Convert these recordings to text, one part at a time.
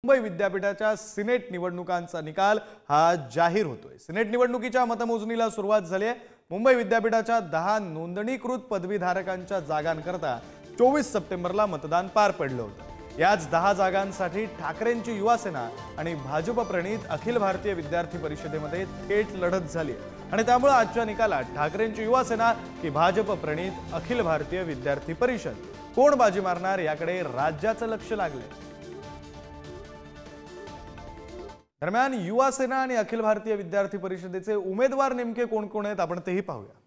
मुंबई विद्यापीठाच्या सिनेट निवडणुकांचा निकाल हा जाहीर होतोय। सिनेट निवडणुकीच्या मतमोजणीला सुरुवात झाली आहे। मुंबई विद्यापीठाच्या 10 नोंदणीकृत पदवीधारकांच्या जागांकरता 24 सप्टेंबरला मतदान पार पडलं होतं। याच 10 जागांसाठी ठाकरेंची युवासेना आणि भाजप प्रणीत अखिल भारतीय विद्यार्थी परिषदेमध्ये थेट लढत झाली आणि त्यामुळे आजच्या निकालात ठाकरेंची युवासेना की भाजप प्रणीत अखिल भारतीय विद्यार्थी परिषद कोण बाजी मारणार याकडे राज्याचं लक्ष लागलंय। दरम्यान युवासेना आणि अखिल भारतीय विद्यार्थी परिषदेचे उमेदवार नेमके कोण कोण आहेत आपण तेही पाहूया।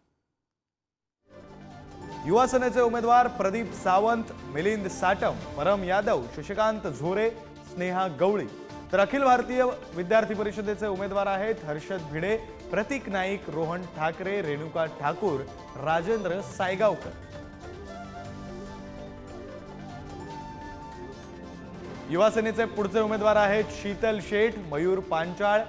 युवासेनेचे उमेदवार प्रदीप सावंत, मिलिंद साटम, परम यादव, शशिकांत झोरे, स्नेहा गवळी। तर अखिल भारतीय विद्यार्थी परिषदेचे उमेदवार आहेत हर्षद भिडे, प्रतीक नाईक, रोहन ठाकरे, रेणुका ठाकूर, राजेंद्र सायगावकर। युवासेनेचे पुढचे उमेदवार आहेत शीतल शेठ, मयूर पांचाळ,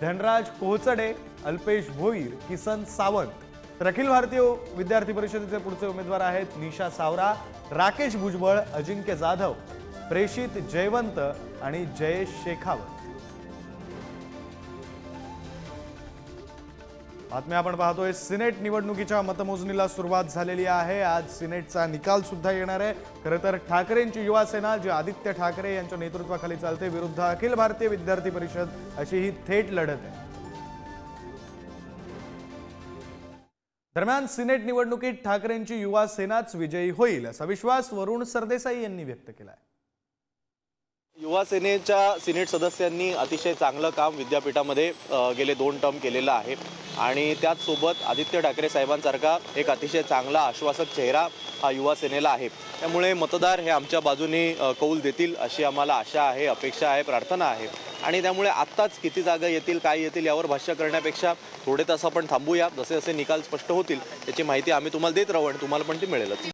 धनराज कोहचडे, अल्पेश भोईर, किसन सावंत। तर अखिल भारतीय विद्यार्थी परिषदेचे पुढचे उमेदवार आहेत निशा सावरा, राकेश भुजबळ, अजिंक्य जाधव, प्रेषित जयवंत आणि जयेश शेखावत। बातम्या आपण पाहतोय सिनेट निवडणुकीच्या मतमोजणीला सुरुवात झालेली आहे। आज सिनेटचा निकाल सुद्धा येणार आहे। खरं तर ठाकरेंची युवासेना जी आदित्य ठाकरे यांच्या नेतृत्वाखाली चालते विरुद्ध अखिल भारतीय विद्यार्थी परिषद अशी ही थेट लढत आहे। दरम्यान सिनेट निवडणुकीत ठाकरेंची युवासेनाच विजयी होईल असा विश्वास वरुण सरदेसाई यांनी व्यक्त केला आहे। युवा सेनेच्या सिनेट सदस्यांनी अतिशय चांगलं काम विद्यापीठामध्ये गेले 2 टर्म केलेलं आहे आणि त्याचसोबत आदित्य ठाकरे साहेबांसारखा एक अतिशय चांगला आश्वासक चेहरा हा युवा सेनेला आहे। त्यामुळे मतदार हे आमच्या बाजूने कौल देतील अशी आम्हाला आशा आहे, अपेक्षा आहे, प्रार्थना आहे आणि त्यामुळे आत्ताच किती जागा येतील काय येतील यावर भाष्य करण्यापेक्षा थोडे तास आपण थांबूया। जसे जसे निकाल स्पष्ट होतील त्याची माहिती आम्ही तुम्हाला देत राहू आणि तुम्हाला पण ती मिळेलच।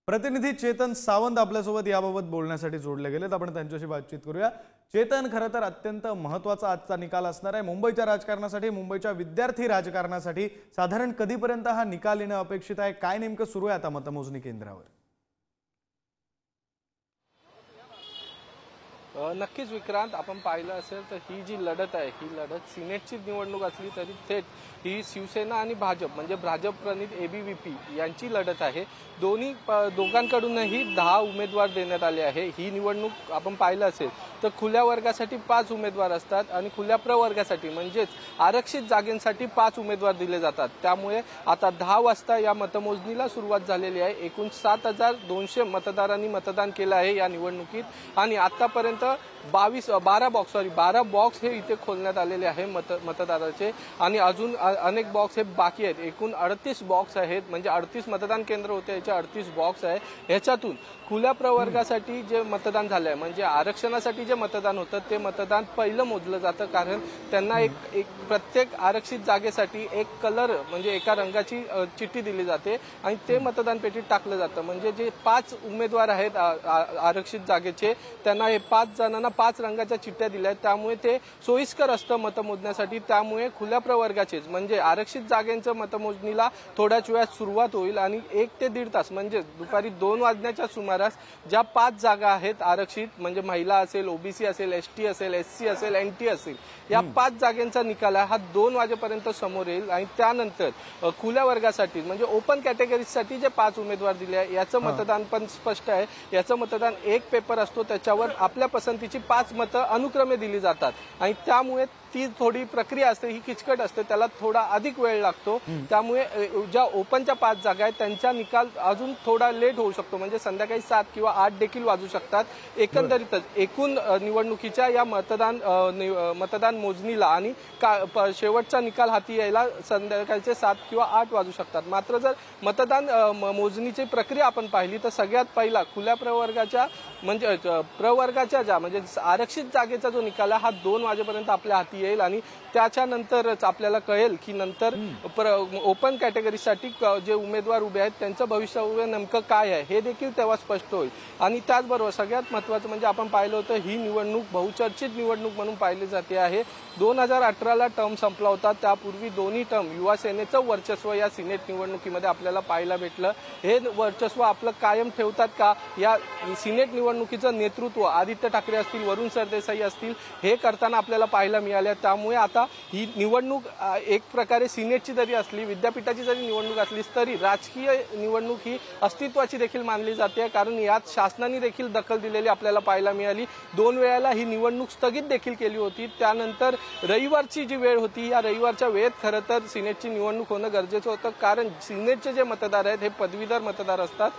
प्रतिनिधी चेतन सावंत आपल्यासोबत याबाबत बोलण्यासाठी जोडले गेलेत। आपण त्यांच्याशी बातचीत करूया। चेतन, खरं तर अत्यंत महत्त्वाचा आजचा निकाल असणार आहे मुंबईच्या राजकारणासाठी, मुंबईच्या विद्यार्थी राजकारणासाठी। साधारण कधीपर्यंत हा निकाल येणं अपेक्षित आहे? काय नेमकं सुरू आहे आता मतमोजणी केंद्रावर? नक्कीच विक्रांत, आपण पाहिलं असेल तर ही जी लढत आहे ही लढत सिनेटची निवडणूक असली तरी थेट ही शिवसेना आणि भाजप म्हणजे भाजप प्रणीत ABVP यांची लढत आहे। दोघांकडूनही 10 उमेदवार देण्यात आले आहे। ही निवडणूक आपण पाहिलं असेल तर खुल्या वर्गासाठी 5 उमेदवार असतात आणि खुल्या प्रवर्गासाठी म्हणजेच आरक्षित जागेसाठी 5 उमेदवार दिले जातात। त्यामुळे आता 10 वाजता या मतमोजणीला सुरुवात झालेली आहे। एकूण 7200 मतदारांनी मतदान केलं आहे या निवडणुकीत आणि आतापर्यंत 12 बॉक्स हे इथे खोलण्यात आलेले आहे मतदाराचे आणि अजून अनेक बॉक्स हे बाकी आहेत। एकूण 38 बॉक्स आहेत म्हणजे 38 मतदान केंद्र होते, याचे 38 बॉक्स आहे। ह्याच्यातून खुल्या प्रवर्गासाठी जे मतदान झालंय म्हणजे आरक्षणासाठी जे मतदान होतं ते मतदान पहिलं मोजलं जातं, कारण त्यांना एक प्रत्येक आरक्षित जागेसाठी एक कलर म्हणजे एका रंगाची चिठ्ठी दिली जाते आणि ते मतदान पेटीत टाकलं जातं। म्हणजे जे 5 उमेदवार आहेत आरक्षित जागेचे त्यांना हे 5 जणांना 5 रंगाच्या चिठ्ठ्या दिल्या आहेत, त्यामुळे ते सोयीस्कर असतं मतमोजण्यासाठी। त्यामुळे खुल्या प्रवर्गाचेच म्हणजे आरक्षित जागेंचं मतमोजणीला थोड्याच वेळात सुरुवात होईल आणि 1 ते 1.5 तास म्हणजे दुपारी 2 वाजण्याच्या सुमारास ज्या 5 जागा आहेत आरक्षित म्हणजे महिला असेल, OBC असेल, ST असेल, SC असेल, NT असेल, या 5 जागेंचा निकाल हा 2 वाजेपर्यंत समोर येईल आणि त्यानंतर खुल्या वर्गासाठी म्हणजे ओपन कॅटेगरीसाठी जे 5 उमेदवार दिले आहे याचं मतदान पण स्पष्ट आहे। याचं मतदान एक पेपर असतो, त्याच्यावर आपल्या पसंतीची 5 मतं अनुक्रमे दिली जातात आणि त्यामुळे ती थोडी प्रक्रिया असते, ही किचकट असते, त्याला थोडा अधिक वेळ लागतो। त्यामुळे ज्या ओपनच्या 5 जागा आहेत त्यांचा निकाल अजून थोडा लेट होऊ शकतो म्हणजे संध्याकाळी 7 किंवा 8 देखील वाजू शकतात। एकंदरीतच एकूण निवडणुकीच्या या मतदान मोजणीला आणि शेवटचा निकाल हाती यायला संध्याकाळचे 7 किंवा 8 वाजू शकतात। मात्र जर मतदान मोजणीची प्रक्रिया आपण पाहिली तर सगळ्यात पहिला खुल्या प्रवर्गाच्या म्हणजे प्रवर्गाच्या ज्या म्हणजे आरक्षित जागेचा जो निकाल आहे हा 2 वाजेपर्यंत आपल्या हाती येईल आणि त्याच्यानंतरच आपल्याला कळेल की नंतर ओपन कॅटेगरीसाठी जे उमेदवार उभे आहेत त्यांचं भविष्य नेमकं काय आहे हे देखील तेव्हा स्पष्ट होईल। आणि त्याचबरोबर सगळ्यात महत्त्वाचं म्हणजे आपण पाहिलं होतं ही निवडणूक बहुचर्चित निवडणूक म्हणून पाहिली जाते आहे। 2018ला टर्म संपला होता, त्यापूर्वी दोन्ही टर्म युवा सेनेचं वर्चस्व या सिनेट निवडणुकीमध्ये आपल्याला पाहायला भेटलं। हे वर्चस्व आपलं कायम ठेवतात का या सिनेट निवडणुकीचं नेतृत्व आदित्य ठाकरे असतील, वरुण सरदेसाई असतील हे करताना आपल्याला पाहायला मिळाले। त्यामुळे आता ही निवडणूक एक प्रकारे सिनेटची जरी असली, विद्यापीठाची जरी निवडणूक असली तरी राजकीय निवडणूक ही अस्तित्वाची देखील मानली जाते, कारण यात शासनाने देखील दखल दिलेली आपल्याला पाहायला मिळाली। 2 वेळेला ही निवडणूक स्थगित देखील केली होती। त्यानंतर रविवारची जी वेळ होती या रविवारच्या वेळेत खरं तर सिनेटची निवडणूक होणं गरजेचं होतं, कारण सिनेटचे जे मतदार आहेत हे पदवीधर मतदार असतात,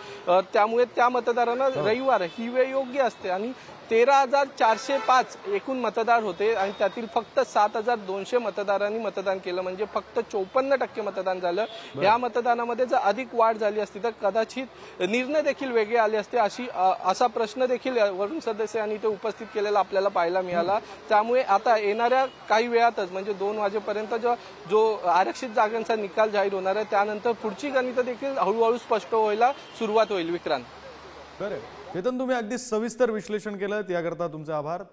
त्यामुळे त्या मतदारांना रविवार ही वेळ योग्य असते। आणि 13,405 एकूण मतदार होते आणि त्यातील फक्त 7,200 मतदारांनी मतदान केलं, म्हणजे फक्त 54% मतदान झालं। या मतदानामध्ये जर अधिक वाढ झाली असती तर कदाचित निर्णय देखील वेगळे आले असते, असा प्रश्न देखील वरुण सरदेसाई यांनी ते उपस्थित केलेला आपल्याला पाहायला मिळाला। त्यामुळे आता येणाऱ्या काही वेळातच म्हणजे 2 वाजेपर्यंत जो आरक्षित जागांचा निकाल जाहीर होणार आहे त्यानंतर पुढची गणितं देखील हळूहळू स्पष्ट व्हायला सुरुवात होईल। विक्रांत, बरं चेतन, तुम्ही अगदी सविस्तर विश्लेषण केलं, याकरता तुमचे आभार।